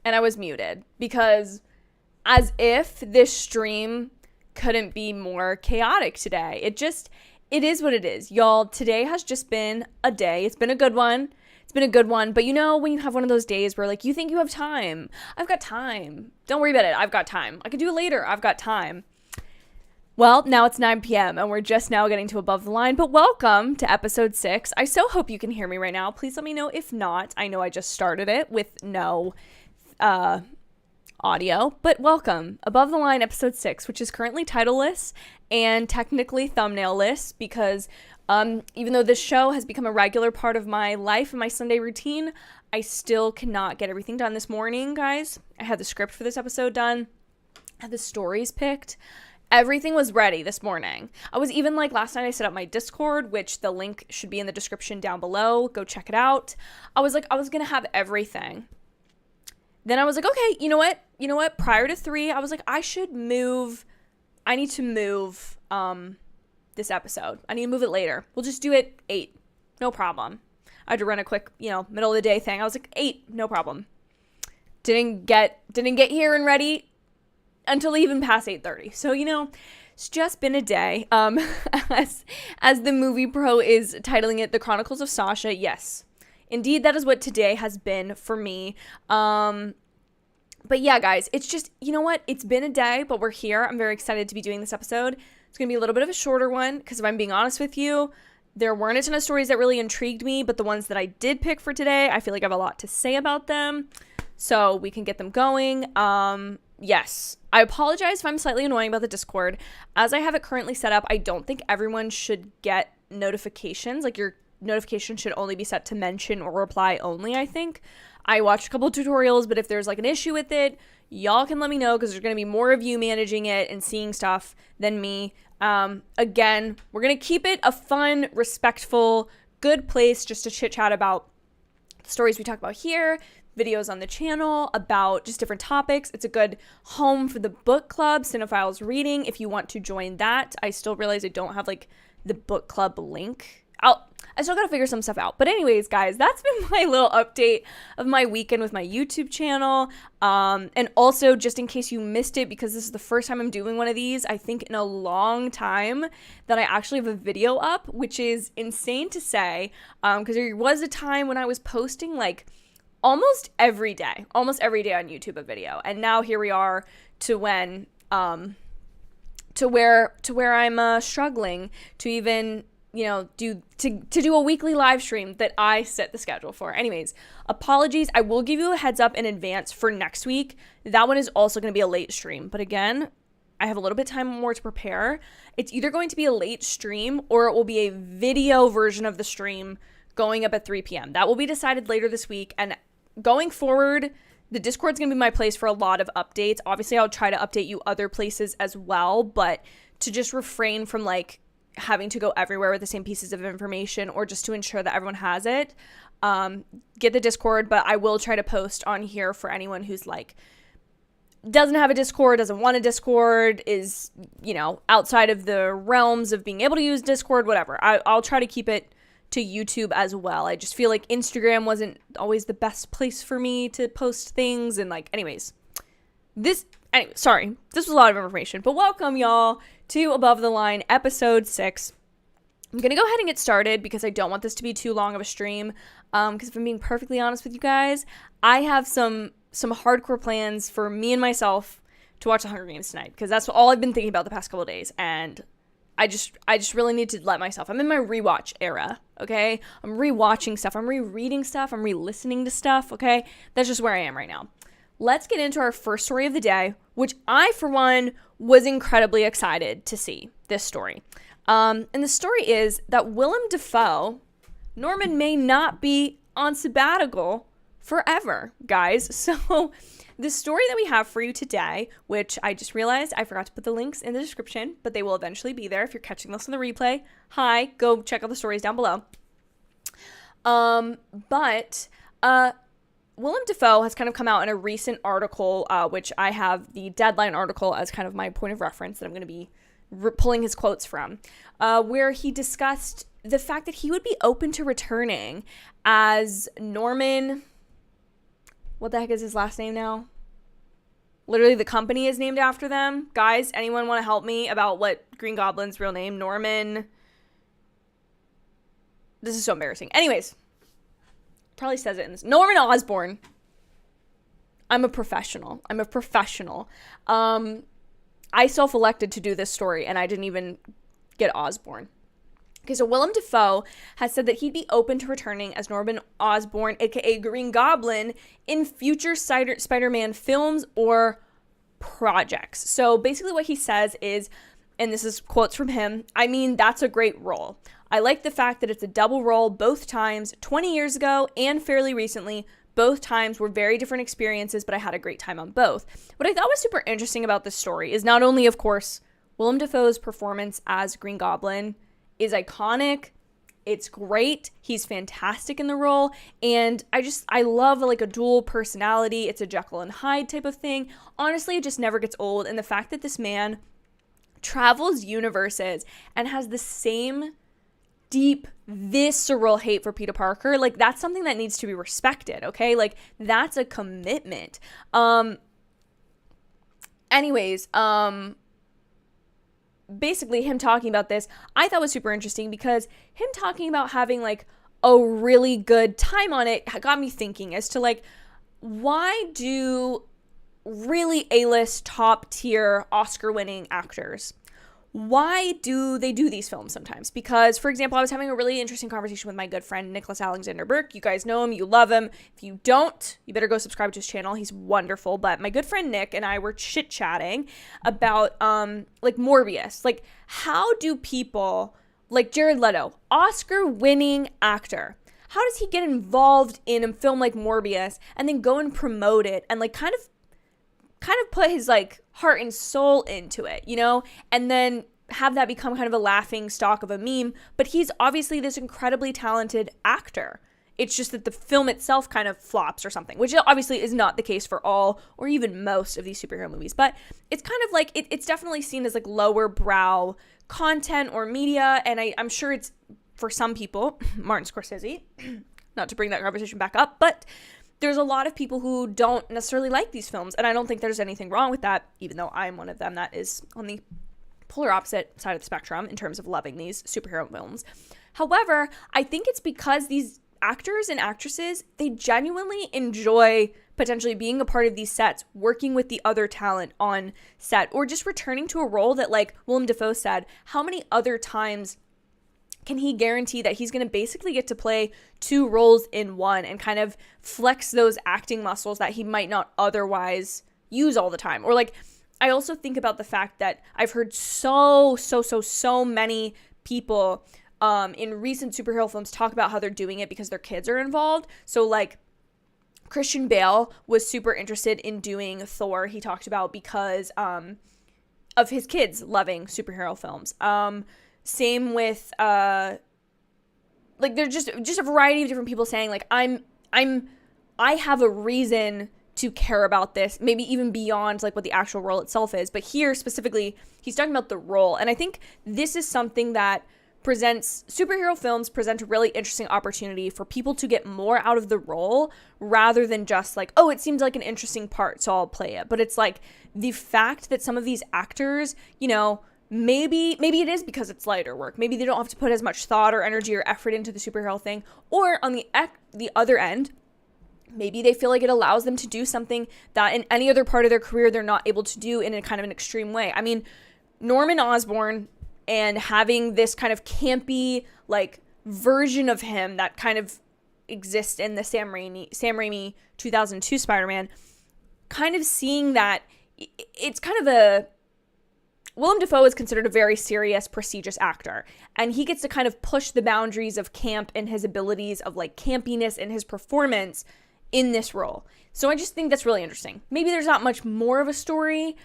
and I was muted because as if this stream couldn't be more chaotic today. It is what it is. Y'all, today has just been a day. It's been a good one. But you know, when you have one of those days where like you think you have time, I've got time. Don't worry about it. I've got time. I could do it later. I've got time. Well, now it's 9 p.m. and we're just now getting to Above the Line, but welcome to episode 6. I so hope you can hear me right now. Please let me know if not. I know I just started it with no audio, but welcome. Above the Line episode 6, which is currently titleless and technically thumbnailless because even though this show has become a regular part of my life and my Sunday routine, I still cannot get everything done this morning, guys. I had the script for this episode done. I had the stories picked. Everything was ready this morning. I was even like, last night I set up my Discord, which the link should be in the description down below. Go check it out. I was going to have everything. Then I was like, okay, you know what? Prior to 3, I was like, I need to move this episode. I need to move it later. We'll just do it 8. No problem. I had to run a quick, middle of the day thing. I was like, 8, no problem. Didn't get here and ready until even past 8:30. So, it's just been a day. As the movie pro is titling it, The Chronicles of Sasha. Yes, indeed, that is what today has been for me. But yeah, guys, it's just, you know what? It's been a day, but we're here. I'm very excited to be doing this episode. It's going to be a little bit of a shorter one because if I'm being honest with you, there weren't a ton of stories that really intrigued me, but the ones that I did pick for today, I feel like I have a lot to say about them. So we can get them going. Yes, I apologize if I'm slightly annoying about the Discord. As I have it currently set up, I don't think everyone should get notifications. Like, your notification should only be set to mention or reply only, I think. I watched a couple of tutorials, but if there's like an issue with it, y'all can let me know because there's going to be more of you managing it and seeing stuff than me. Again, we're going to keep it a fun, respectful, good place just to chit-chat about the stories we talk about here, videos on the channel about just different topics. It's a good home for the book club, Cinephiles Reading, if you want to join that. I still realize I don't have like the book club link. I still gotta figure some stuff out. But anyways, guys, that's been my little update of my weekend with my YouTube channel. And also, just in case you missed it, because this is the first time I'm doing one of these, I think in a long time, that I actually have a video up, which is insane to say. Because there was a time when I was posting like almost every day on YouTube a video. And now here we are to when, to where I'm struggling to even, do a weekly live stream that I set the schedule for. Anyways, apologies. I will give you a heads up in advance for next week. That one is also going to be a late stream. But again, I have a little bit time more to prepare. It's either going to be a late stream or it will be a video version of the stream going up at 3 p.m. That will be decided later this week. And going forward, the Discord's going to be my place for a lot of updates. Obviously, I'll try to update you other places as well, but to just refrain from like having to go everywhere with the same pieces of information or just to ensure that everyone has it, get the Discord, but I will try to post on here for anyone who's like doesn't have a Discord, doesn't want a Discord, is, outside of the realms of being able to use Discord, whatever. I'll try to keep it to YouTube as well. I just feel like Instagram wasn't always the best place for me to post things. And like, sorry, this was a lot of information, but welcome y'all to Above the Line episode 6. I'm going to go ahead and get started because I don't want this to be too long of a stream. Because if I'm being perfectly honest with you guys, I have some hardcore plans for me and myself to watch the Hunger Games tonight because that's all I've been thinking about the past couple of days. And I just really need to let myself. I'm in my rewatch era, okay? I'm rewatching stuff. I'm rereading stuff. I'm re-listening to stuff, okay? That's just where I am right now. Let's get into our first story of the day, which I, for one, was incredibly excited to see this story. And the story is that Willem Dafoe, Norman may not be on sabbatical forever, guys. So the story that we have for you today, which I just realized I forgot to put the links in the description, but they will eventually be there if you're catching this on the replay. Hi, go check out the stories down below. Willem Dafoe has kind of come out in a recent article, which I have the Deadline article as kind of my point of reference that I'm going to be pulling his quotes from, where he discussed the fact that he would be open to returning as Norman. What the heck is his last name now? Literally, the company is named after them. Guys, anyone want to help me about what Green Goblin's real name? Norman. This is so embarrassing. Anyways, probably says it in this. Norman Osborn. I'm a professional. I self-elected to do this story, and I didn't even get Osborn. Okay, so Willem Dafoe has said that he'd be open to returning as Norman Osborn, aka Green Goblin, in future Spider-Man films or projects. So basically what he says is, and this is quotes from him, "I mean, that's a great role. I like the fact that it's a double role both times, 20 years ago and fairly recently. Both times were very different experiences, but I had a great time on both." What I thought was super interesting about this story is not only, of course, Willem Dafoe's performance as Green Goblin is iconic. It's great. He's fantastic in the role. And I love like a dual personality. It's a Jekyll and Hyde type of thing. Honestly, it just never gets old. And the fact that this man travels universes and has the same deep, visceral hate for Peter Parker, like that's something that needs to be respected, okay? Like that's a commitment. Basically him talking about this, I thought was super interesting because him talking about having like a really good time on it got me thinking as to like, why do really A-list top tier Oscar winning actors, why do they do these films sometimes? Because, for example, I was having a really interesting conversation with my good friend, Nicholas Alexander Burke. You guys know him. You love him. If you don't, you better go subscribe to his channel. He's wonderful. But my good friend Nick and I were chit-chatting about, like, Morbius. Like, how do people, like Jared Leto, Oscar-winning actor, how does he get involved in a film like Morbius and then go and promote it and, like, kind of put his like heart and soul into it, you know, and then have that become kind of a laughing stock of a meme? But he's obviously this incredibly talented actor. It's just that the film itself kind of flops or something, which obviously is not the case for all or even most of these superhero movies. But it's kind of like it's definitely seen as like lower brow content or media. And I'm sure it's for some people, Martin Scorsese, not to bring that conversation back up, but there's a lot of people who don't necessarily like these films, and I don't think there's anything wrong with that, even though I'm one of them that is on the polar opposite side of the spectrum in terms of loving these superhero films. However, I think it's because these actors and actresses, they genuinely enjoy potentially being a part of these sets, working with the other talent on set, or just returning to a role that, like Willem Dafoe said, how many other times can he guarantee that he's going to basically get to play two roles in one and kind of flex those acting muscles that he might not otherwise use all the time? Or like, I also think about the fact that I've heard so many people in recent superhero films talk about how they're doing it because their kids are involved. So like Christian Bale was super interested in doing Thor, he talked about, because of his kids loving superhero films. Same with like there's just a variety of different people saying like I have a reason to care about this, maybe even beyond like what the actual role itself is. But here specifically, he's talking about the role. And I think this is something that superhero films present a really interesting opportunity for people to get more out of the role rather than just like, oh, it seems like an interesting part, so I'll play it. But it's like the fact that some of these actors, you know, maybe it is because it's lighter work. Maybe they don't have to put as much thought or energy or effort into the superhero thing. Or on the other end, maybe they feel like it allows them to do something that in any other part of their career they're not able to do in a kind of an extreme way. I mean, Norman Osborn and having this kind of campy like version of him that kind of exists in the Sam Raimi 2002 Spider-Man, kind of seeing that it's kind of a Willem Dafoe is considered a very serious, prestigious actor, and he gets to kind of push the boundaries of camp and his abilities of like campiness in his performance in this role. So I just think that's really interesting. Maybe there's not much more of a story.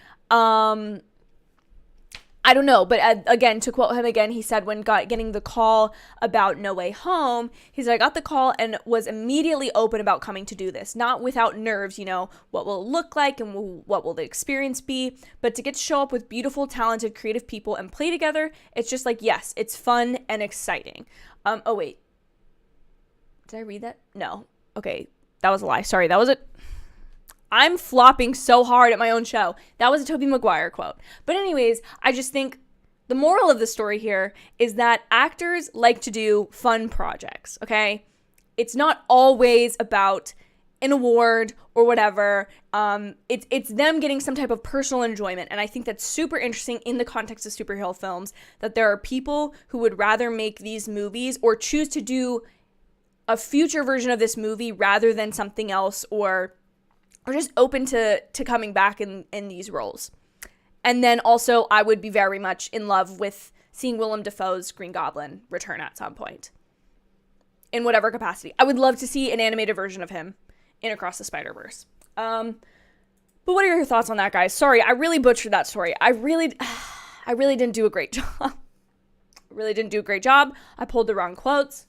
I don't know, but again, to quote him again, he said when getting the call about No Way Home, he said, I got the call and was immediately open about coming to do this. Not without nerves, you know, what will it look like and what will the experience be, but to get to show up with beautiful, talented, creative people and play together, it's just like, yes, it's fun and exciting. Oh, wait. Did I read that? No. Okay, that was a lie. Sorry, that was it. I'm flopping so hard at my own show. That was a Tobey Maguire quote. But anyways, I just think the moral of the story here is that actors like to do fun projects, okay? It's not always about an award or whatever. It's them getting some type of personal enjoyment. And I think that's super interesting in the context of superhero films, that there are people who would rather make these movies or choose to do a future version of this movie rather than something else, or just open to coming back in these roles. And then also, I would be very much in love with seeing Willem Dafoe's Green Goblin return at some point, in whatever capacity. I would love to see an animated version of him in Across the Spider-Verse. But what are your thoughts on that, guys? Sorry, I really butchered that story. I really didn't do a great job. I pulled the wrong quotes,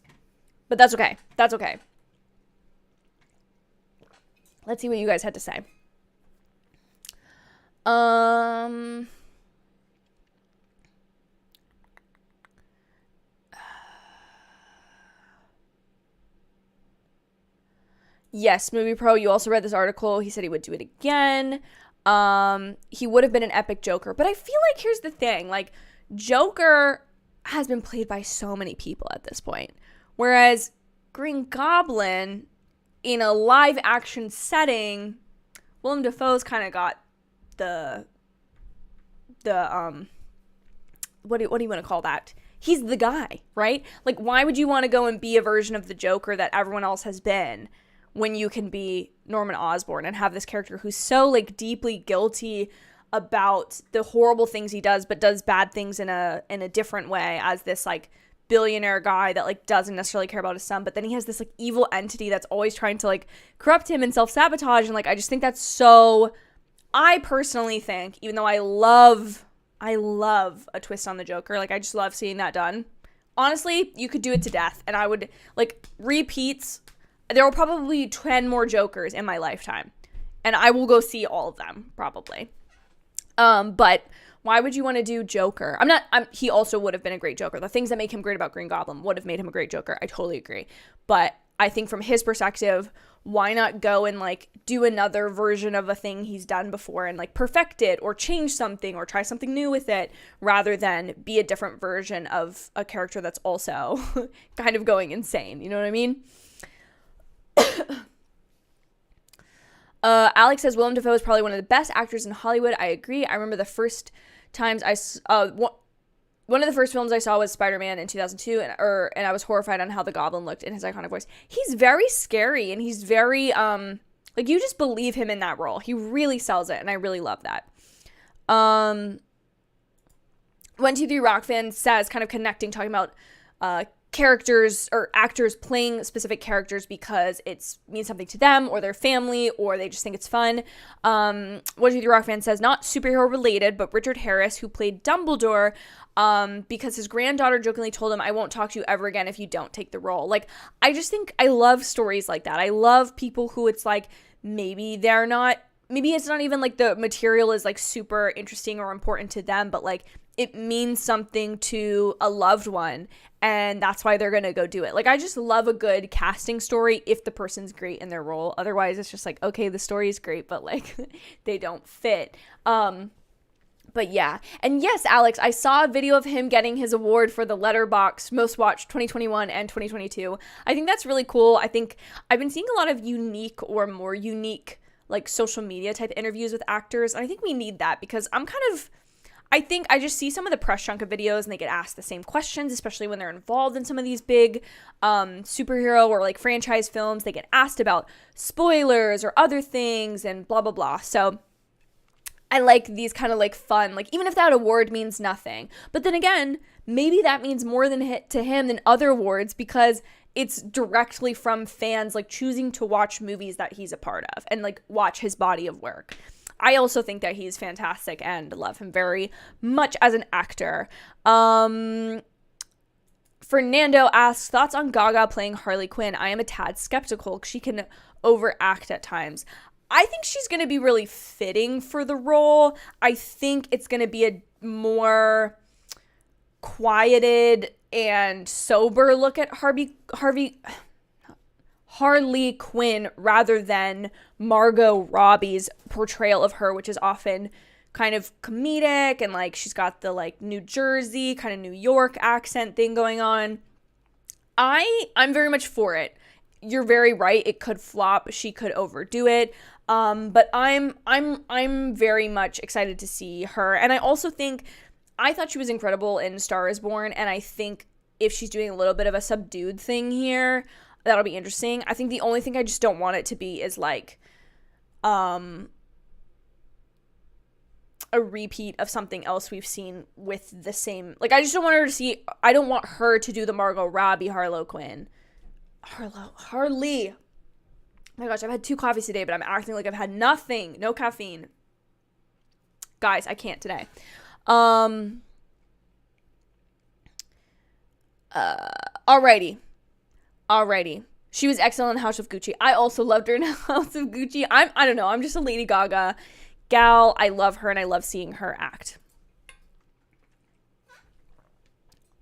but that's okay. That's okay. Let's see what you guys had to say. Yes, Movie Pro, you also read this article. He said he would do it again. He would have been an epic Joker. But I feel like, here's the thing. Like, Joker has been played by so many people at this point. Whereas Green Goblin, in a live action setting, Willem Dafoe's kind of got the what do you want to call that? He's the guy, right? Like, why would you want to go and be a version of the Joker that everyone else has been when you can be Norman Osborn and have this character who's so, like, deeply guilty about the horrible things he does, but does bad things in a different way, as this, like, billionaire guy that, like, doesn't necessarily care about his son, but then he has this, like, evil entity that's always trying to, like, corrupt him and self-sabotage. And, like, I just think that's so, I personally think, even though I love a twist on the Joker, like, I just love seeing that done. Honestly, you could do it to death, and I would, like, repeats. There will probably be 10 more Jokers in my lifetime, and I will go see all of them, probably. But why would you want to do Joker? He also would have been a great Joker. The things that make him great about Green Goblin would have made him a great Joker. I totally agree. But I think from his perspective, why not go and, like, do another version of a thing he's done before and, like, perfect it or change something or try something new with it, rather than be a different version of a character that's also kind of going insane. You know what I mean? Alex says Willem Dafoe is probably one of the best actors in Hollywood. I agree. I remember the first times one of the first films I saw was Spider-Man in 2002, and I was horrified on how the Goblin looked in his iconic voice. He's very scary, and he's very like, you just believe him in that role. He really sells it, and I really love that. 123 Rock Fan says, kind of connecting, talking about characters or actors playing specific characters because it means something to them or their family, or they just think it's fun. 123 Rock Fan says, not superhero related, but Richard Harris, who played Dumbledore, because his granddaughter jokingly told him, I won't talk to you ever again if you don't take the role. Like, I just think I love stories like that. I love people who it's like, maybe it's not even like the material is like super interesting or important to them, but like it means something to a loved one, and that's why they're gonna go do it. Like, I just love a good casting story if the person's great in their role. Otherwise, it's just like, okay, the story is great, but like they don't fit. But yeah. And yes, Alex, I saw a video of him getting his award for the Letterboxd Most Watched 2021 and 2022. I think that's really cool. I think I've been seeing a lot of unique or more unique, like, social media type interviews with actors. And I think we need that, because I think I just see some of the press chunk of videos and they get asked the same questions, especially when they're involved in some of these big superhero or like franchise films. They get asked about spoilers or other things and blah, blah, blah. So I like these kind of like fun, like, even if that award means nothing. But then again, maybe that means more to him than other awards, because it's directly from fans, like, choosing to watch movies that he's a part of and like watch his body of work. I also think that he's fantastic and love him very much as an actor. Fernando asks, thoughts on Gaga playing Harley Quinn? I am a tad skeptical. She can overact at times. I think she's going to be really fitting for the role. I think it's going to be a more quieted and sober look at Harley Quinn rather than Margot Robbie's portrayal of her, which is often kind of comedic and like she's got the like New Jersey kind of New York accent thing going on. I'm very much for it. You're very right. It could flop. She could overdo it. But I'm very much excited to see her. And I also think I thought she was incredible in Star is Born, and I think if she's doing a little bit of a subdued thing here, that'll be interesting. I think the only thing I just don't want it to be is like a repeat of something else we've seen with the same, like I just don't want her to see, I don't want her to do the Margot Robbie Harley. Oh my gosh, I've had 2 coffees today, but I'm acting like I've had nothing, no caffeine. Guys, I can't today. Alrighty. She was excellent in House of Gucci. I also loved her in House of Gucci. I don't know, I'm just a Lady Gaga gal. I love her and I love seeing her act.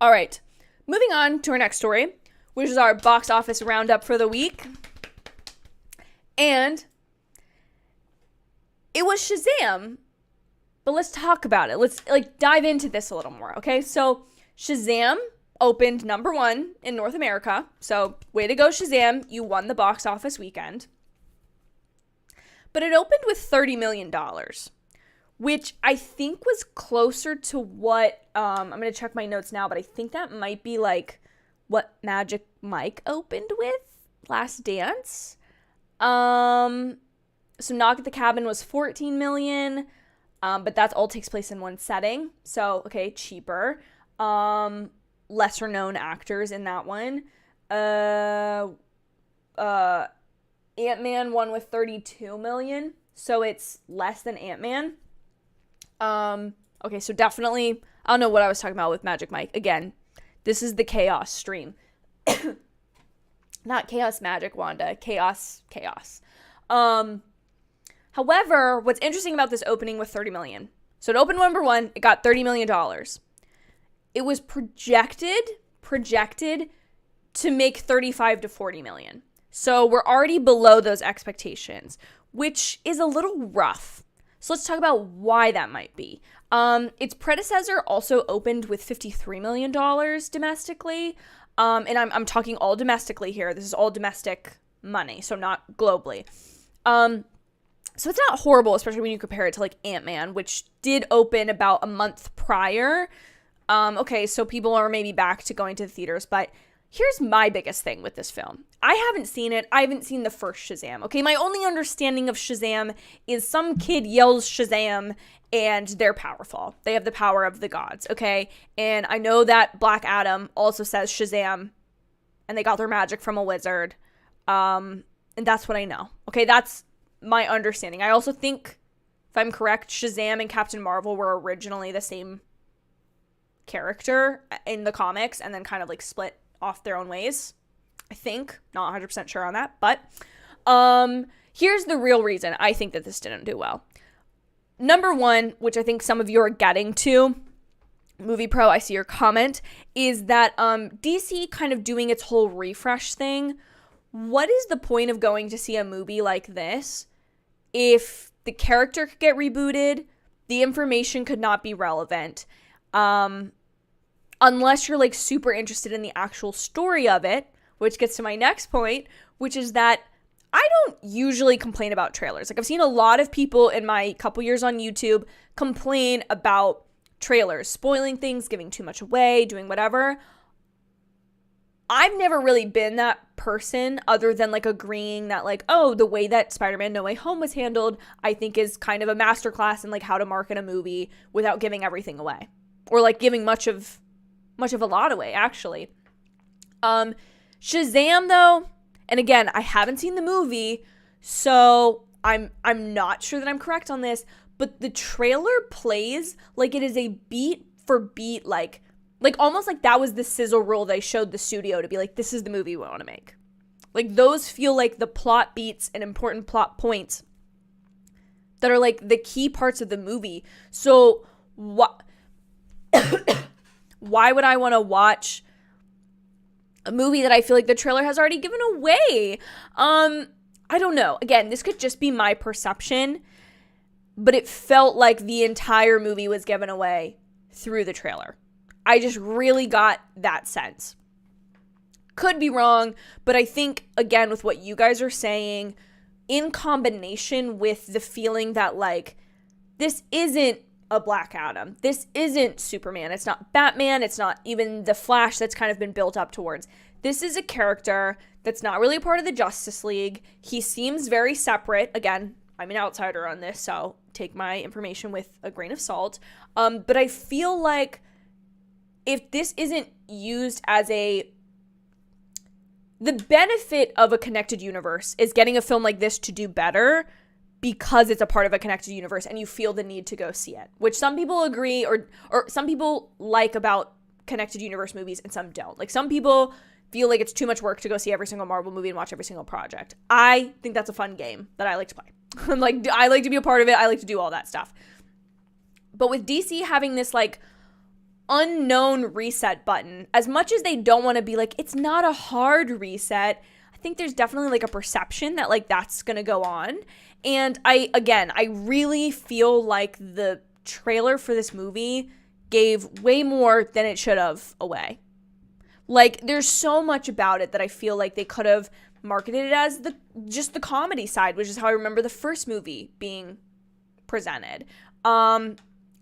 All right, moving on to our next story, which is our box office roundup for the week. And it was Shazam, but let's talk about it. Let's like dive into this a little more, okay? So Shazam opened number 1 in North America. So way to go, Shazam. You won the box office weekend. But it opened with $30 million, which I think was closer to what, I'm going to check my notes now, but I think that might be like what Magic Mike opened with, Last Dance. So Knock at the Cabin was $14 million, but that all takes place in one setting. So, okay, cheaper. Lesser known actors in that one. Ant-Man won with $32 million, so it's less than Ant-Man. Okay, so definitely, I don't know what I was talking about with Magic Mike. Again, this is the chaos stream. Not chaos magic, Wanda. Chaos. However, what's interesting about this opening with $30 million. So it opened number 1, it got $30 million. It was projected to make 35 to 40 million. So we're already below those expectations, which is a little rough. So let's talk about why that might be. Its predecessor also opened with $53 million domestically. And I'm talking all domestically here. This is all domestic money, so not globally. So it's not horrible, especially when you compare it to like Ant-Man, which did open about a month prior. Okay, so people are maybe back to going to the theaters, but here's my biggest thing with this film. I haven't seen it. I haven't seen the first Shazam. Okay, my only understanding of Shazam is some kid yells Shazam and they're powerful. They have the power of the gods, okay? And I know that Black Adam also says Shazam and they got their magic from a wizard. And that's what I know. Okay, that's my understanding. I also think, if I'm correct, Shazam and Captain Marvel were originally the same character in the comics and then kind of like split off their own ways. I think, not 100% sure on that, but here's the real reason I think that this didn't do well. Number 1, which I think some of you are getting to, Movie Pro, I see your comment, is that DC kind of doing its whole refresh thing. What is the point of going to see a movie like this if the character could get rebooted, the information could not be relevant, unless you're like super interested in the actual story of it, which gets to my next point, which is that I don't usually complain about trailers. Like I've seen a lot of people in my couple years on YouTube complain about trailers, spoiling things, giving too much away, doing whatever. I've never really been that person other than like agreeing that like, oh, the way that Spider-Man No Way Home was handled, I think is kind of a masterclass in like how to market a movie without giving everything away or like giving much of a lot away, actually. Shazam though, and again, I haven't seen the movie, so I'm not sure that I'm correct on this, but the trailer plays like it is a beat for beat, like almost like that was the sizzle reel they showed the studio to be like, this is the movie we want to make. Like those feel like the plot beats and important plot points that are like the key parts of the movie. So what? Why would I want to watch a movie that I feel like the trailer has already given away. I don't know. Again, this could just be my perception, but it felt like the entire movie was given away through the trailer. I just really got that sense. Could be wrong, but I think, again, with what you guys are saying, in combination with the feeling that, like, this isn't a Black Adam. This isn't Superman. It's not Batman. It's not even the Flash that's kind of been built up towards. This is a character that's not really a part of the Justice League. He seems very separate. Again, I'm an outsider on this, so take my information with a grain of salt. But I feel like if this isn't used as the benefit of a connected universe is getting a film like this to do better because it's a part of a connected universe and you feel the need to go see it, which some people agree or some people like about connected universe movies and some don't. Like, some people feel like it's too much work to go see every single Marvel movie and watch every single project. I think that's a fun game that I like to play. Like, I like to be a part of it. I like to do all that stuff. But with DC having this, like, unknown reset button, as much as they don't want to be like, it's not a hard reset, I think there's definitely, like, a perception that, like, that's gonna go on. And I really feel like the trailer for this movie gave way more than it should have away. Like, there's so much about it that I feel like they could have marketed it as just the comedy side, which is how I remember the first movie being presented.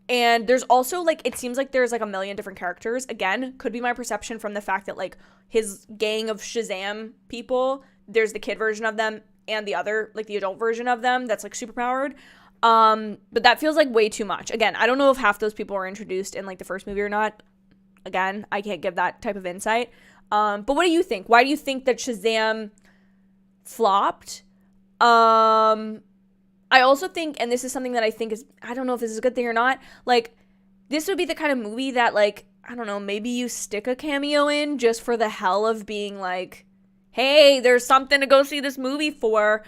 And there's also, like, it seems like there's, like, a million different characters. Again, could be my perception from the fact that, like, his gang of Shazam people, there's the kid version of them and the other, like, the adult version of them that's, like, superpowered. But that feels like way too much. Again, I don't know if half those people were introduced in, like, the first movie or not. Again, I can't give that type of insight. But what do you think? Why do you think that Shazam flopped? I also think, and this is something that I think is, I don't know if this is a good thing or not, like, this would be the kind of movie that, like, I don't know, maybe you stick a cameo in just for the hell of being like, hey, there's something to go see this movie for,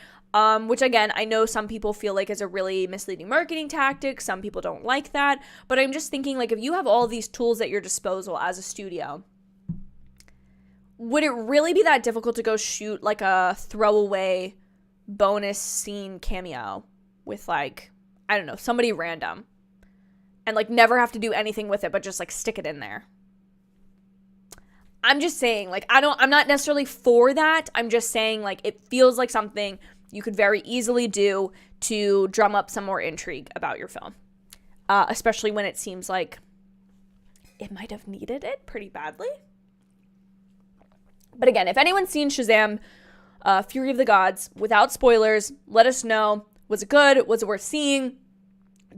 which, again, I know some people feel like is a really misleading marketing tactic. Some people don't like that, but I'm just thinking, like, if you have all these tools at your disposal as a studio, would it really be that difficult to go shoot, like, a throwaway bonus scene cameo with, like, I don't know, somebody random and, like, never have to do anything with it but just, like, stick it in there? I'm just saying, like, I'm not necessarily for that. I'm just saying, like, it feels like something you could very easily do to drum up some more intrigue about your film, especially when it seems like it might have needed it pretty badly. But again, if anyone's seen Shazam, Fury of the Gods, without spoilers, let us know. Was it good? Was it worth seeing?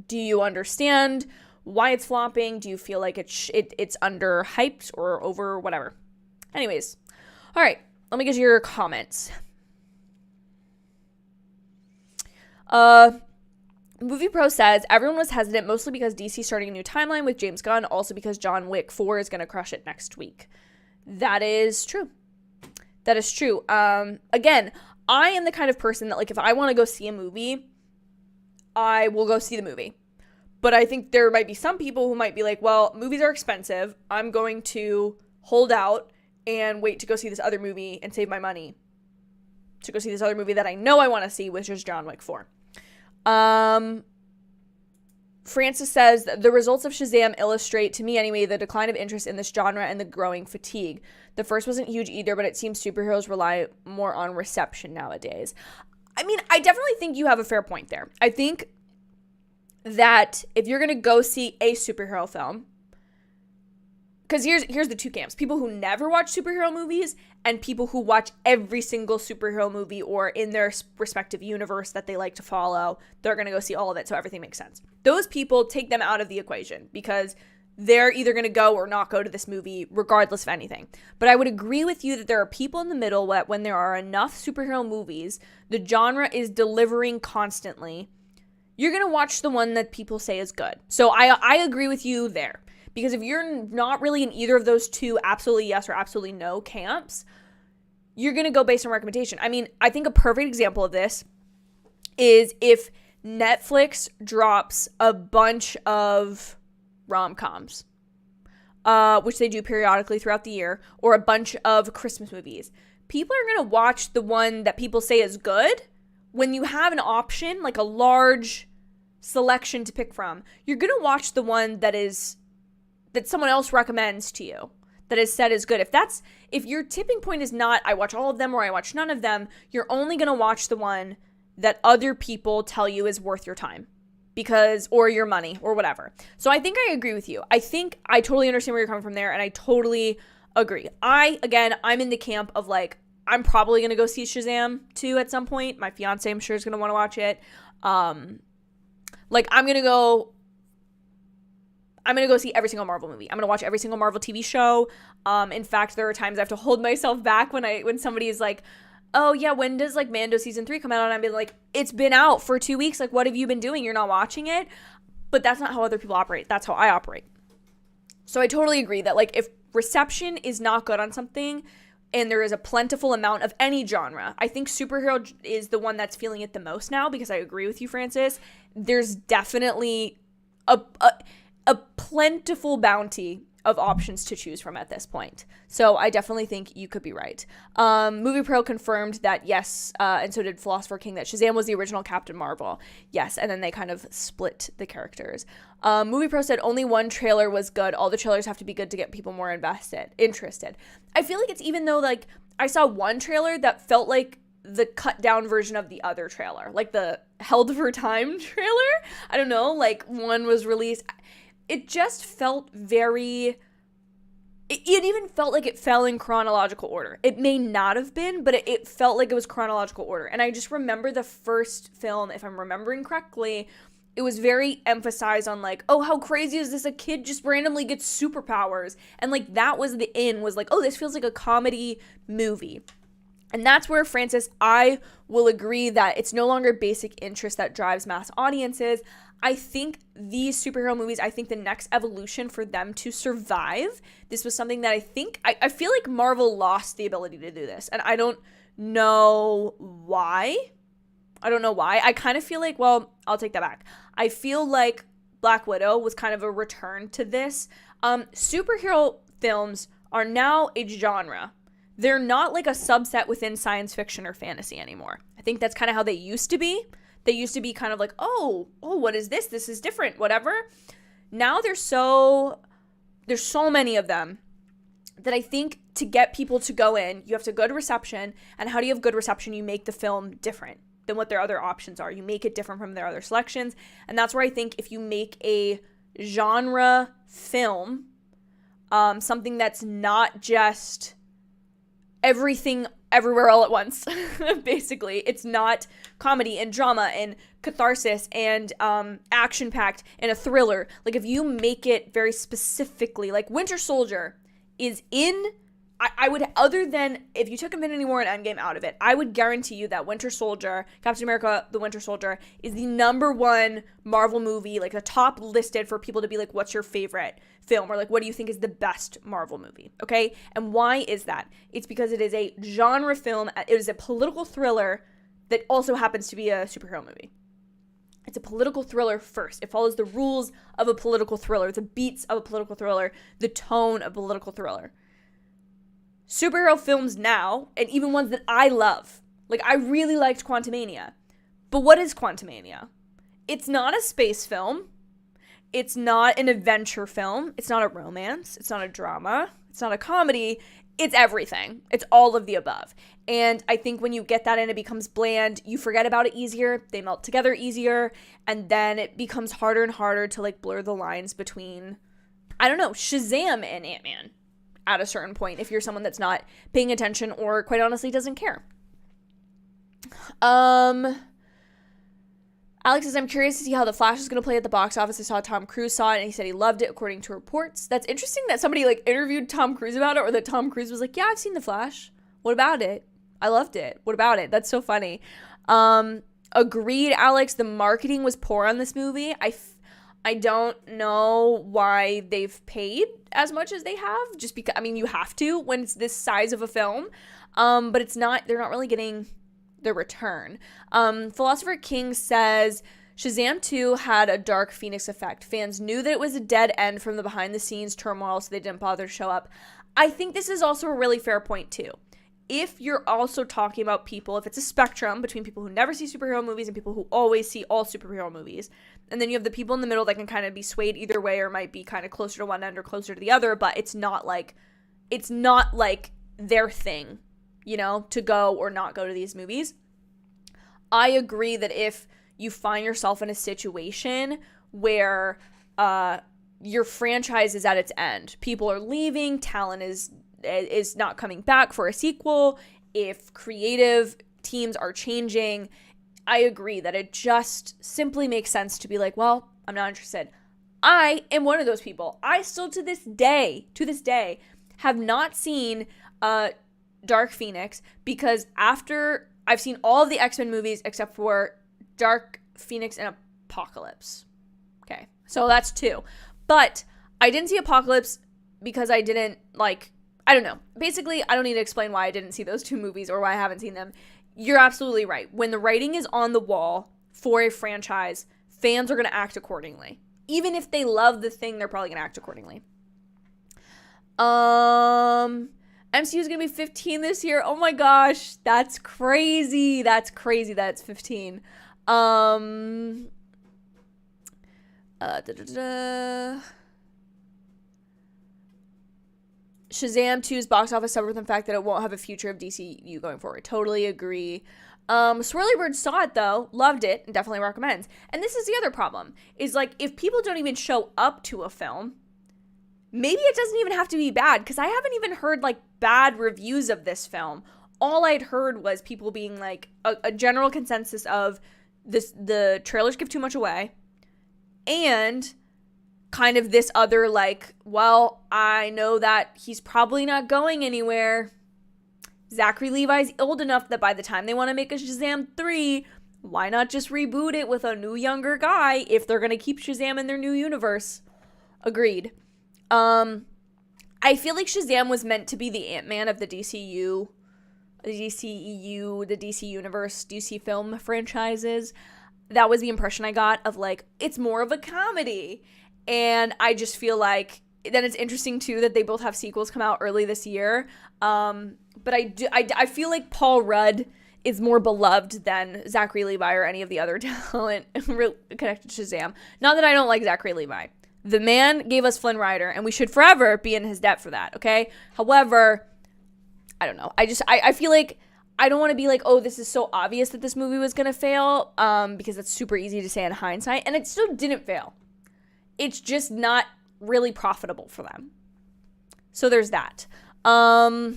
Do you understand why it's flopping? Do you feel like it's underhyped or over, whatever? Anyways, all right, let me get to your comments. Movie Pro says, everyone was hesitant mostly because DC starting a new timeline with James Gunn, also because John Wick 4 is going to crush it next week. That is true. That is true. Again, I am the kind of person that, like, if I want to go see a movie, I will go see the movie. But I think there might be some people who might be like, well, movies are expensive. I'm going to hold out and wait to go see this other movie and save my money to go see this other movie that I know I want to see, which is John Wick 4. Francis says, the results of Shazam illustrate, to me anyway, the decline of interest in this genre and the growing fatigue. The first wasn't huge either, but it seems superheroes rely more on reception nowadays. I mean, I definitely think you have a fair point there. I think that if you're going to go see a superhero film, because here's the two camps. People who never watch superhero movies and people who watch every single superhero movie or in their respective universe that they like to follow, they're going to go see all of it so everything makes sense. Those people, take them out of the equation because they're either going to go or not go to this movie regardless of anything. But I would agree with you that there are people in the middle that when there are enough superhero movies, the genre is delivering constantly, you're going to watch the one that people say is good. So I agree with you there. Because if you're not really in either of those two absolutely yes or absolutely no camps, you're going to go based on recommendation. I mean, I think a perfect example of this is if Netflix drops a bunch of rom-coms. which they do periodically throughout the year, or a bunch of Christmas movies, people are going to watch the one that people say is good. When you have an option, like a large selection to pick from, you're going to watch the one that someone else recommends to you, that is said is good. If your tipping point is not, I watch all of them or I watch none of them, you're only going to watch the one that other people tell you is worth your time or your money or whatever. So I think I agree with you. I think I totally understand where you're coming from there, and I totally agree. I'm in the camp of like, I'm probably going to go see Shazam 2 at some point. My fiance, I'm sure, is going to want to watch it. I'm going to go see every single Marvel movie. I'm going to watch every single Marvel TV show. In fact, there are times I have to hold myself back when somebody is like, oh yeah, when does like Mando season 3 come out? And I'd be like, it's been out for 2 weeks. Like, what have you been doing? You're not watching it? But that's not how other people operate. That's how I operate. So I totally agree that like if reception is not good on something and there is a plentiful amount of any genre, I think superhero is the one that's feeling it the most now, because I agree with you, Francis. There's definitely a plentiful bounty of options to choose from at this point. So I definitely think you could be right. Movie Pro confirmed that yes, and so did Philosopher King, that Shazam was the original Captain Marvel. Yes, and then they kind of split the characters. Movie Pro said only one trailer was good. All the trailers have to be good to get people more interested. I feel like it's, even though like I saw one trailer that felt like the cut down version of the other trailer, like the Held for Time trailer. I don't know, like one was released. It just felt it even felt like it fell in chronological order. It may not have been, but it felt like it was chronological order. And I just remember the first film, if I'm remembering correctly, it was very emphasized on like, oh, how crazy is this? A kid just randomly gets superpowers. And like that was the was like, oh, this feels like a comedy movie. And that's where, Francis, I will agree that it's no longer basic interest that drives mass audiences. I think these superhero movies, I think the next evolution for them to survive, this was something that I feel like Marvel lost the ability to do this. And I don't know why. I kind of feel like, well, I'll take that back. I feel like Black Widow was kind of a return to this. Superhero films are now a genre. They're not like a subset within science fiction or fantasy anymore. I think that's kind of how they used to be. They used to be kind of like, oh, what is this? This is different, whatever. Now there's so many of them that I think to get people to go in, you have to good reception. And how do you have good reception? You make the film different than what their other options are. You make it different from their other selections. And that's where I think if you make a genre film, something that's not just everything everywhere all at once, basically. It's not comedy and drama and catharsis and action-packed and a thriller. Like, if you make it very specifically, like Winter Soldier is in, I would, other than if you took Infinity War and Endgame out of it, I would guarantee you that Winter Soldier, Captain America, the Winter Soldier, is the number one Marvel movie, like the top listed for people to be like, what's your favorite film? Or like, what do you think is the best Marvel movie? Okay? And why is that? It's because it is a genre film. It is a political thriller that also happens to be a superhero movie. It's a political thriller first. It follows the rules of a political thriller, the beats of a political thriller, the tone of a political thriller. Superhero films now, and even ones that I love, like I really liked Quantumania. But what is Quantumania? It's not a space film. It's not an adventure film. It's not a romance. It's not a drama. It's not a comedy. It's everything. It's all of the above. And I think when you get that in, it becomes bland. You forget about it easier. They melt together easier. And then it becomes harder and harder to like blur the lines between, I don't know, Shazam and Ant-Man at a certain point, if you're someone that's not paying attention or quite honestly doesn't care. Alex says, I'm curious to see how The Flash is going to play at the box office. I saw Tom Cruise saw it and he said he loved it according to reports. That's interesting that somebody like interviewed Tom Cruise about it, or that Tom Cruise was like, yeah, I've seen The Flash. What about it? I loved it. What about it? That's so funny. Agreed, Alex. The marketing was poor on this movie. I don't know why they've paid as much as they have, just because, I mean, you have to when it's this size of a film, but they're not really getting the return. Philosopher King says, Shazam 2 had a Dark Phoenix effect. Fans knew that it was a dead end from the behind-the-scenes turmoil, so they didn't bother to show up. I think this is also a really fair point, too. If you're also talking about people, if it's a spectrum between people who never see superhero movies and people who always see all superhero movies, and then you have the people in the middle that can kind of be swayed either way or might be kind of closer to one end or closer to the other, but it's not like their thing, you know, to go or not go to these movies. I agree that if you find yourself in a situation where your franchise is at its end, people are leaving, talent is not coming back for a sequel, if creative teams are changing, I agree that it just simply makes sense to be like, well, I'm not interested. I am one of those people. I still to this day, have not seen Dark Phoenix, because after I've seen all of the X-Men movies except for Dark Phoenix and Apocalypse. Okay, so that's 2. But I didn't see Apocalypse because I didn't I don't know. Basically, I don't need to explain why I didn't see those 2 movies or why I haven't seen them. You're absolutely right. When the writing is on the wall for a franchise, fans are going to act accordingly. Even if they love the thing, they're probably going to act accordingly. MCU is going to be 15 this year. Oh my gosh. That's crazy. That's 15. Shazam 2's box office suffered from the fact that it won't have a future of DCU going forward. Totally agree. Swirlybird saw it though, loved it, and definitely recommends. And this is the other problem, is if people don't even show up to a film, maybe it doesn't even have to be bad, because I haven't even heard bad reviews of this film. All I'd heard was people being a general consensus of the trailers give too much away, and kind of this other well, I know that he's probably not going anywhere. Zachary Levi's old enough that by the time they want to make a Shazam 3, why not just reboot it with a new younger guy if they're going to keep Shazam in their new universe? Agreed. I feel like Shazam was meant to be the Ant-Man of the DCU, the DCEU, the DC Universe, DC film franchises. That was the impression I got of it's more of a comedy. And I just feel like then it's interesting too that they both have sequels come out early this year. But I feel like Paul Rudd is more beloved than Zachary Levi or any of the other talent connected to Shazam. Not that I don't like Zachary Levi. The man gave us Flynn Rider, and we should forever be in his debt for that, okay? However, I don't know. I feel like I don't want to be oh, this is so obvious that this movie was going to fail, because that's super easy to say in hindsight, and it still didn't fail. It's just not really profitable for them. So there's that. Alex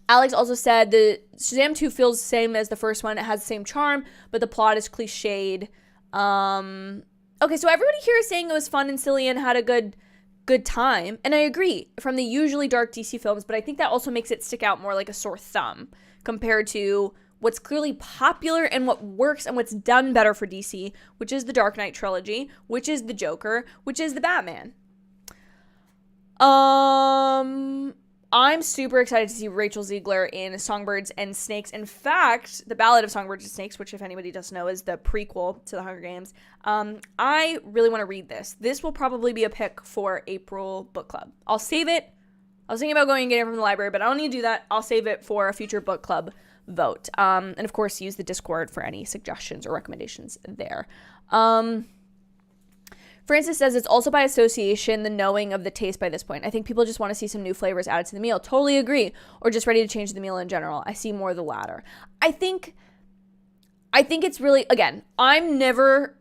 also said the Shazam 2 feels the same as the first one. It has the same charm, but the plot is cliched. Okay, so everybody here is saying it was fun and silly and had a good time. And I agree, from the usually dark DC films, but I think that also makes it stick out more like a sore thumb compared to what's clearly popular and what works and what's done better for DC, which is the Dark Knight trilogy, which is the Joker, which is the Batman. I'm super excited to see Rachel Ziegler in Songbirds and Snakes. In fact, The Ballad of Songbirds and Snakes, which if anybody doesn't know is the prequel to The Hunger Games, I really want to read this. This will probably be a pick for April book club. I'll save it. I was thinking about going and getting it from the library, but I don't need to do that. I'll save it for a future book club vote. And of course, use the Discord for any suggestions or recommendations there. Francis says it's also by association, the knowing of the taste by this point. I think people just want to see some new flavors added to the meal. Totally agree. Or just ready to change the meal in general. I see more of the latter. I think it's really, again, I'm never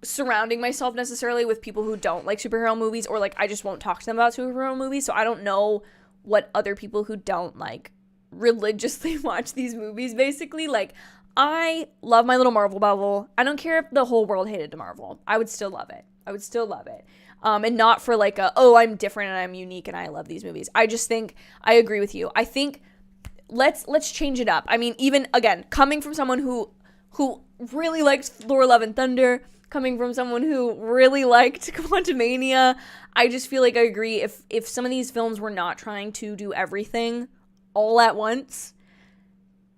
surrounding myself necessarily with people who don't like superhero movies, or I just won't talk to them about superhero movies. So I don't know what other people who don't religiously watch these movies basically. I love my little Marvel bubble. I don't care if the whole world hated Marvel. I would still love it. And not for I'm different and I'm unique and I love these movies. I just think I agree with you. I think let's change it up. I mean, even again, coming from someone who really liked Thor: Love and Thunder, coming from someone who really liked Quantumania, I just feel like I agree. If some of these films were not trying to do everything all at once,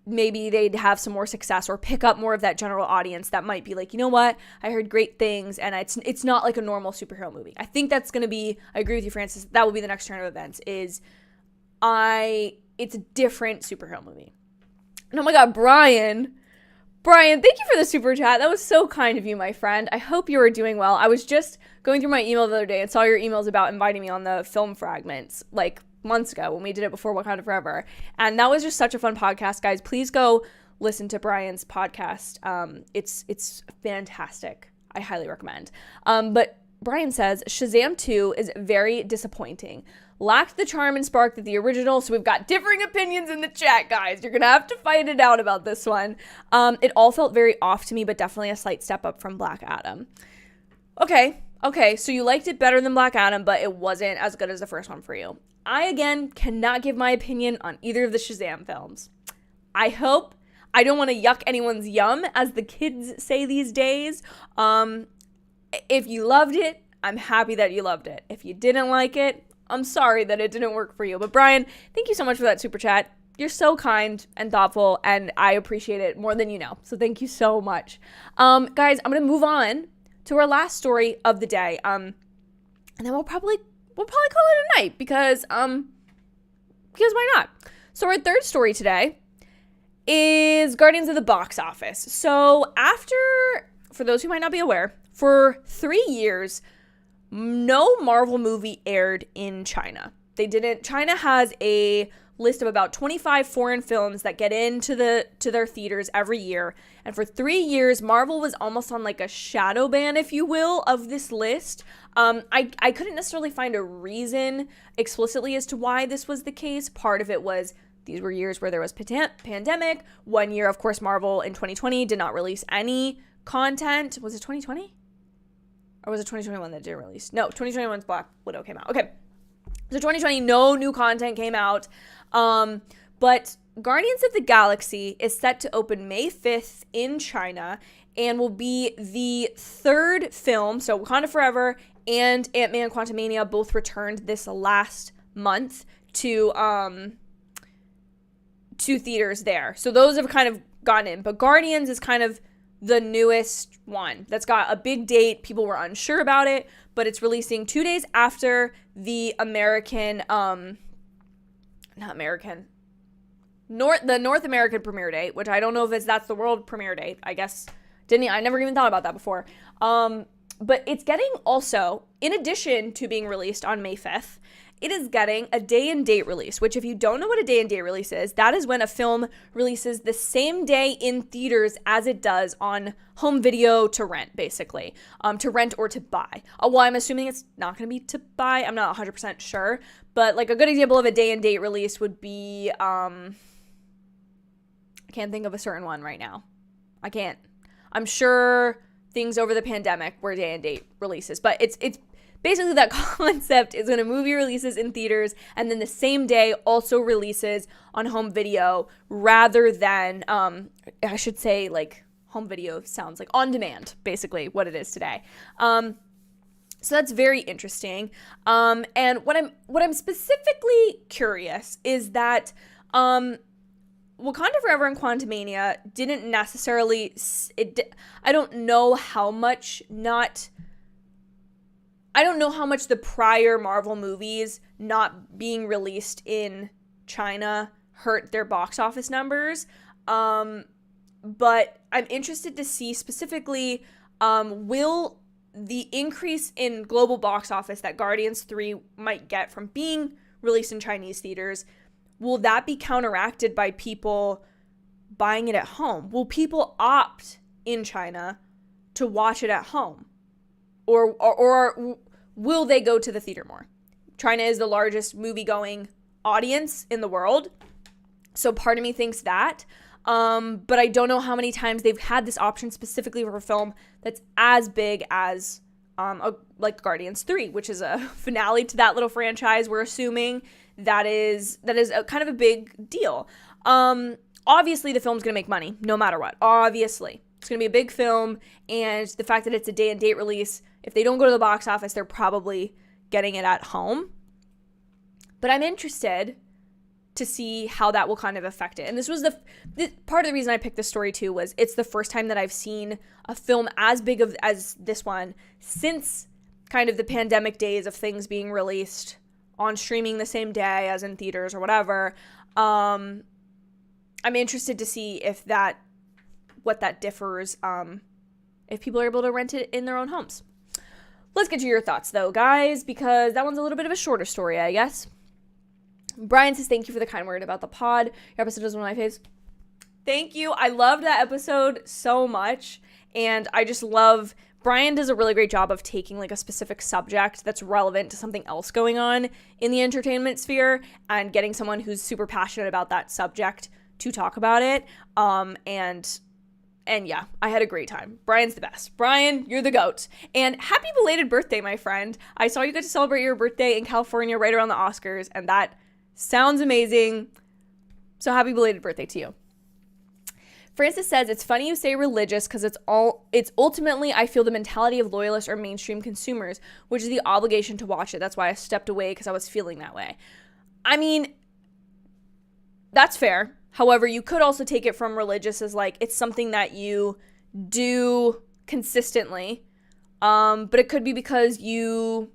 maybe they'd have some more success or pick up more of that general audience that might be like, you know what, I heard great things, and it's not like a normal superhero movie. I think that's going to be, I agree with you, Francis, that will be the next turn of events, it's a different superhero movie. And oh my God, Brian, thank you for the super chat. That was so kind of you, my friend. I hope you are doing well. I was just going through my email the other day and saw your emails about inviting me on the film fragments, like months ago when we did it before Wakanda Forever. And that was just such a fun podcast, guys. Please go listen to Brian's podcast. It's fantastic. I highly recommend. But Brian says, Shazam 2 is very disappointing. Lacked the charm and spark that the original, so we've got differing opinions in the chat, guys. You're gonna have to fight it out about this one. It all felt very off to me, but definitely a slight step up from Black Adam. Okay, so you liked it better than Black Adam, but it wasn't as good as the first one for you. I, again, cannot give my opinion on either of the Shazam films. I don't want to yuck anyone's yum, as the kids say these days. If you loved it, I'm happy that you loved it. If you didn't like it, I'm sorry that it didn't work for you. But Brian, thank you so much for that super chat. You're so kind and thoughtful, and I appreciate it more than you know. So thank you so much. Guys, I'm going to move on to our last story of the day. And then we'll probably call it a night because why not? So our third story today is Guardians of the box office. So for those who might not be aware, for 3 years, no Marvel movie aired in China. China has a list of about 25 foreign films that get into their theaters every year. And for 3 years, Marvel was almost on like a shadow ban, if you will, of this list. I couldn't necessarily find a reason explicitly as to why this was the case. Part of it was these were years where there was pandemic. 1 year, of course, Marvel in 2020 did not release any content. Was it 2020? Or was it 2021 that didn't release? No, 2021's Black Widow came out. Okay. So 2020, no new content came out. But Guardians of the Galaxy is set to open May 5th in China and will be the third film. So Wakanda Forever and Ant-Man Quantumania both returned this last month to theaters there. So those have kind of gone in. But Guardians is kind of the newest one that's got a big date. People were unsure about it, but it's releasing 2 days after the North American premiere date, which I don't know if that's the world premiere date. I guess I never even thought about that before. But it's getting also, in addition to being released on May 5th, it is getting a day and date release, which if you don't know what a day and date release is, that is when a film releases the same day in theaters as it does on home video to rent, basically, to rent or to buy. Well, I'm assuming it's not going to be to buy. I'm not 100% sure, but like a good example of a day and date release would be, I can't think of a certain one right now. I can't. I'm sure things over the pandemic were day and date releases, but it's basically that concept is when a movie releases in theaters and then the same day also releases on home video rather than, I should say, like, home video sounds like on demand, basically what it is today. So that's very interesting. And what I'm specifically curious is that Wakanda Forever and Quantumania didn't necessarily, I don't know how much the prior Marvel movies not being released in China hurt their box office numbers. But I'm interested to see specifically, will the increase in global box office that Guardians 3 might get from being released in Chinese theaters, will that be counteracted by people buying it at home? Will people opt in China to watch it at home? Or will they go to the theater more? China is the largest movie-going audience in the world, so part of me thinks that. But I don't know how many times they've had this option specifically for a film that's as big as like Guardians 3, which is a finale to that little franchise. We're assuming that is a kind of a big deal. Obviously, the film's going to make money no matter what. Obviously. It's going to be a big film, and the fact that it's a day and date release, if they don't go to the box office, they're probably getting it at home. But I'm interested to see how that will kind of affect it. And this was the part of the reason I picked this story too, was it's the first time that I've seen a film as big as this one since kind of the pandemic days of things being released on streaming the same day as in theaters or whatever. I'm interested to see what that differs, if people are able to rent it in their own homes. Let's get to your thoughts though, guys, because that one's a little bit of a shorter story, I guess. Brian says, thank you for the kind word about the pod. Your episode is one of my faves. Thank you. I loved that episode so much. And I just love, Brian does a really great job of taking like a specific subject that's relevant to something else going on in the entertainment sphere and getting someone who's super passionate about that subject to talk about it. And yeah, I had a great time. Brian's the best. Brian, you're the GOAT. And happy belated birthday, my friend. I saw you get to celebrate your birthday in California right around the Oscars, and that sounds amazing. So happy belated birthday to you. Francis says, it's funny you say religious because it's ultimately, I feel, the mentality of loyalists or mainstream consumers, which is the obligation to watch it. That's why I stepped away, because I was feeling that way. I mean, that's fair. However, you could also take it from religious as like, it's something that you do consistently. But it could be because you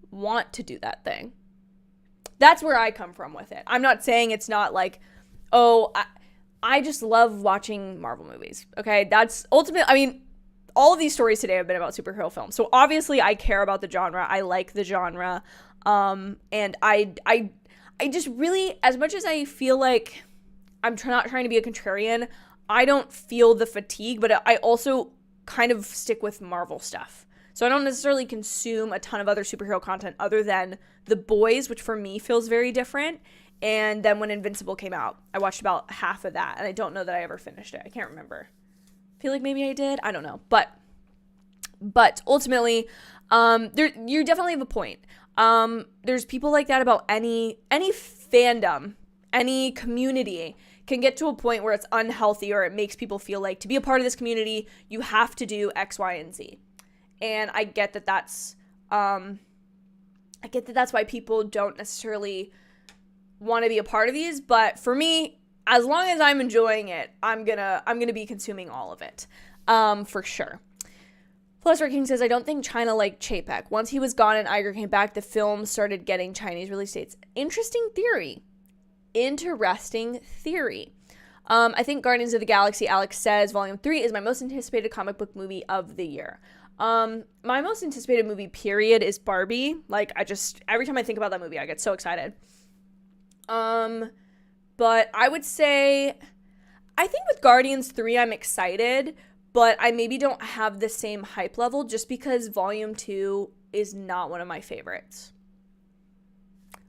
want to do that thing. That's where I come from with it. I'm not saying it's not like, oh, I just love watching Marvel movies. Okay, that's ultimate. I mean, all of these stories today have been about superhero films. So obviously I care about the genre. I like the genre. And I just really, as much as I feel like I'm not trying to be a contrarian, I don't feel the fatigue, but I also kind of stick with Marvel stuff. So I don't necessarily consume a ton of other superhero content other than The Boys, which for me feels very different. And then when Invincible came out, I watched about half of that. And I don't know that I ever finished it. I can't remember. I feel like maybe I did. I don't know. But ultimately, you definitely have a point. There's people like that about any fandom, any community can get to a point where it's unhealthy or it makes people feel like to be a part of this community, you have to do X, Y, and Z. And I get that that's why people don't necessarily want to be a part of these. But for me, as long as I'm enjoying it, I'm gonna be consuming all of it, for sure. Plus, King says, I don't think China liked Chapek. Once he was gone and Iger came back, the film started getting Chinese release dates. Interesting theory. I think Guardians of the Galaxy, Alex says, Volume 3 is my most anticipated comic book movie of the year. My most anticipated movie, period, is Barbie. Like, every time I think about that movie, I get so excited. But I would say, I think with Guardians 3, I'm excited, but I maybe don't have the same hype level just because Volume 2 is not one of my favorites.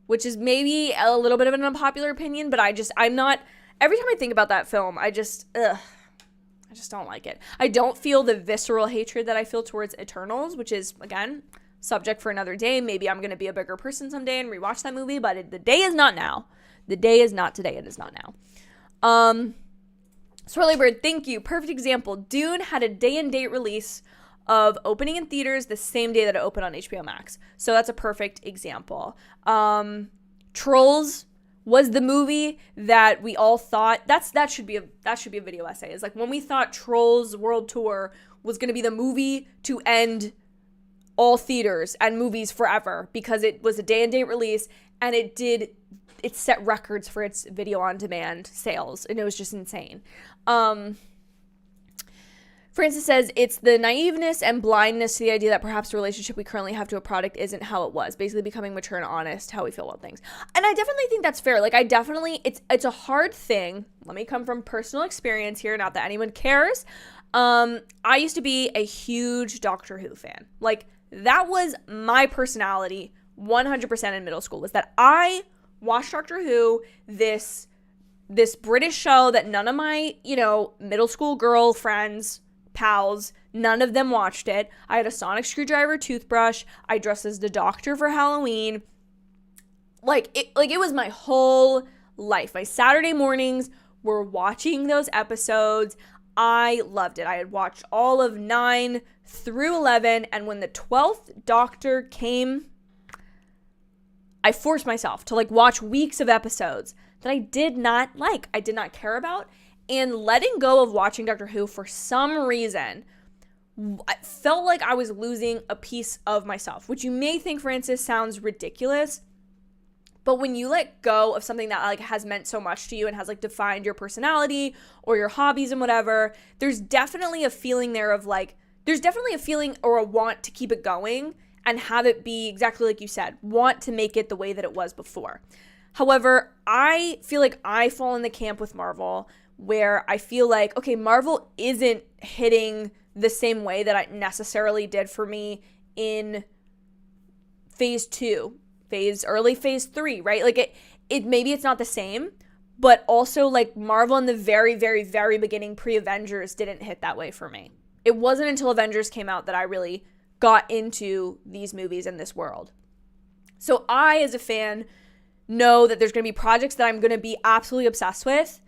Which is maybe a little bit of an unpopular opinion, but I'm not, every time I think about that film, I just don't like it. I don't feel the visceral hatred that I feel towards Eternals, which is, again, subject for another day. Maybe I'm going to be a bigger person someday and rewatch that movie, but the day is not now. The day is not today. It is not now. Swirly Bird, thank you. Perfect example. Dune had a day and date release of opening in theaters the same day that it opened on HBO Max. So that's a perfect example. Trolls was the movie that we all thought that should be a video essay. It's like when we thought Trolls World Tour was going to be the movie to end all theaters and movies forever because it was a day and date release and it set records for its video on demand sales and it was just insane. Francis says, it's the naiveness and blindness to the idea that perhaps the relationship we currently have to a product isn't how it was. Basically becoming mature and honest, how we feel about things. And I definitely think that's fair. Like, it's a hard thing. Let me come from personal experience here, not that anyone cares. I used to be a huge Doctor Who fan. Like, that was my personality 100% in middle school, was that I watched Doctor Who, this British show that none of my, middle school girl friends, pals, none of them watched it. I had a sonic screwdriver toothbrush. I dressed as the Doctor for Halloween. It was my whole life. My Saturday mornings were watching those episodes. I loved it. I had watched all of 9 through 11, and when the 12th Doctor came, I forced myself to like watch weeks of episodes that I did not like, I did not care about. And letting go of watching Doctor Who for some reason, I felt like I was losing a piece of myself, which you may think, Francis, sounds ridiculous. But when you let go of something that like has meant so much to you and has like defined your personality or your hobbies and whatever, there's definitely a feeling there of like, there's definitely a feeling or a want to keep it going and have it be exactly like you said, want to make it the way that it was before. However, I feel like I fall in the camp with Marvel where I feel like, okay, Marvel isn't hitting the same way that it necessarily did for me in phase 2, early phase 3, right? Like it maybe it's not the same, but also like Marvel in the very, very, very beginning pre-Avengers didn't hit that way for me. It wasn't until Avengers came out that I really got into these movies and this world. So I, as a fan, know that there's going to be projects that I'm going to be absolutely obsessed with,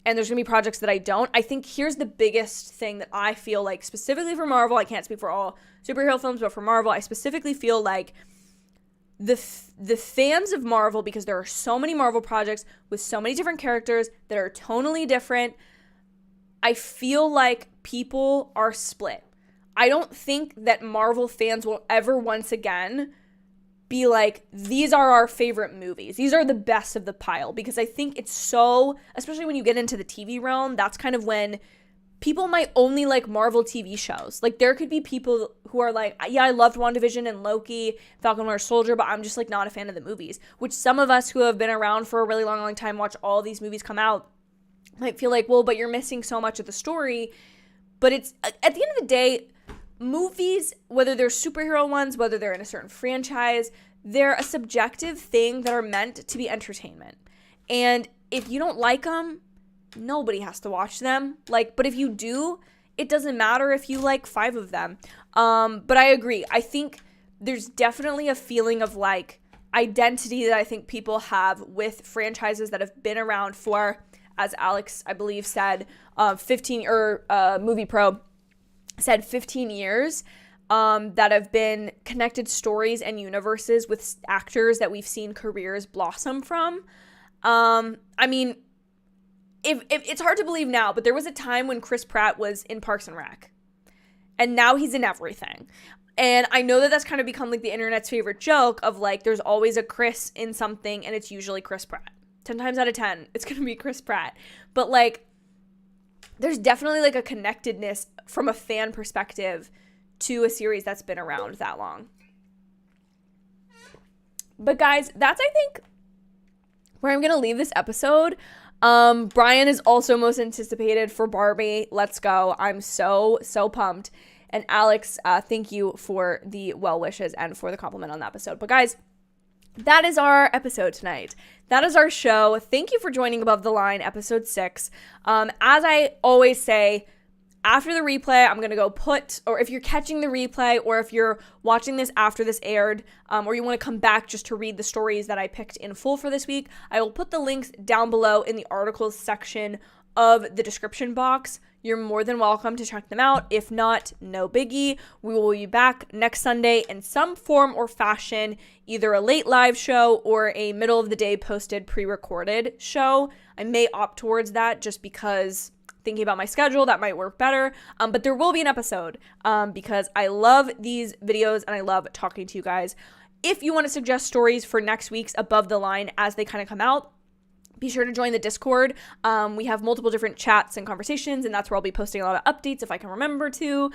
and there's going to be projects that I don't. I think here's the biggest thing that I feel like specifically for Marvel. I can't speak for all superhero films, but for Marvel, I specifically feel like the fans of Marvel, because there are so many Marvel projects with so many different characters that are tonally different, I feel like people are split. I don't think that Marvel fans will ever once again be like, these are our favorite movies. These are the best of the pile. Because I think it's so, especially when you get into the TV realm, that's kind of when people might only like Marvel TV shows. Like there could be people who are like, yeah, I loved WandaVision and Loki, Falcon Winter Soldier, but I'm just like not a fan of the movies. Which some of us who have been around for a really long, long time, watch all these movies come out, might feel like, well, but you're missing so much of the story. But it's, at the end of the day, movies, whether they're superhero ones, whether they're in a certain franchise, they're a subjective thing that are meant to be entertainment. And if you don't like them, nobody has to watch them. Like, but if you do, it doesn't matter if you like 5 of them. But I agree. I think there's definitely a feeling of like identity that I think people have with franchises that have been around for, as Alex, I believe, said, 15 or Movie Pro said 15 years, that have been connected stories and universes with actors that we've seen careers blossom from. I mean, if it's hard to believe now, but there was a time when Chris Pratt was in Parks and Rec, and now he's in everything. And I know that that's kind of become like the internet's favorite joke of like, there's always a Chris in something, and it's usually Chris Pratt. 10 times out of 10, it's going to be Chris Pratt. But like, there's definitely like a connectedness from a fan perspective to a series that's been around that long. But guys, that's, I think, where I'm going to leave this episode. Brian is also most anticipated for Barbie. Let's go. I'm so pumped. And Alex, thank you for the well wishes and for the compliment on the episode. But guys, that is our episode tonight. That is our show. Thank you for joining Above the Line, episode 6. As I always say, after the replay, I'm going to go or if you're catching the replay, or if you're watching this after this aired, or you want to come back just to read the stories that I picked in full for this week, I will put the links down below in the articles section of the description box. You're more than welcome to check them out. If not, no biggie. We will be back next Sunday in some form or fashion, either a late live show or a middle of the day posted pre-recorded show. I may opt towards that just because thinking about my schedule, that might work better. But there will be an episode because I love these videos and I love talking to you guys. If you want to suggest stories for next week's Above the Line as they kind of come out, be sure to join the Discord. We have multiple different chats and conversations, and that's where I'll be posting a lot of updates if I can remember to,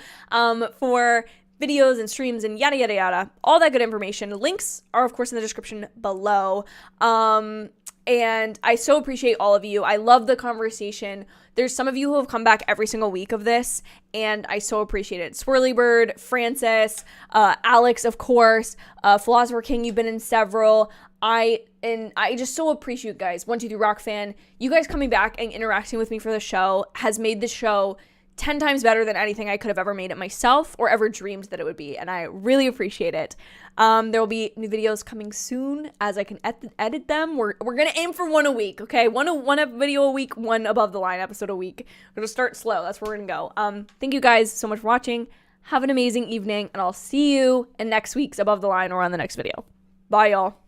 for videos and streams and yada, yada, yada. All that good information. Links are, of course, in the description below. And I so appreciate all of you. I love the conversation. There's some of you who have come back every single week of this, and I so appreciate it. Swirly Bird, Francis, Alex, of course, Philosopher King, you've been in several. I just so appreciate you guys. 123 Rock Fan, you guys coming back and interacting with me for the show has made the show 10 times better than anything I could have ever made it myself or ever dreamed that it would be, and I really appreciate it. There will be new videos coming soon as I can edit them. We're gonna aim for one a week, okay? One video a week, one Above the Line episode a week. We're gonna start slow. That's where we're gonna go. Thank you guys so much for watching. Have an amazing evening, and I'll see you in next week's Above the Line or on the next video. Bye, y'all.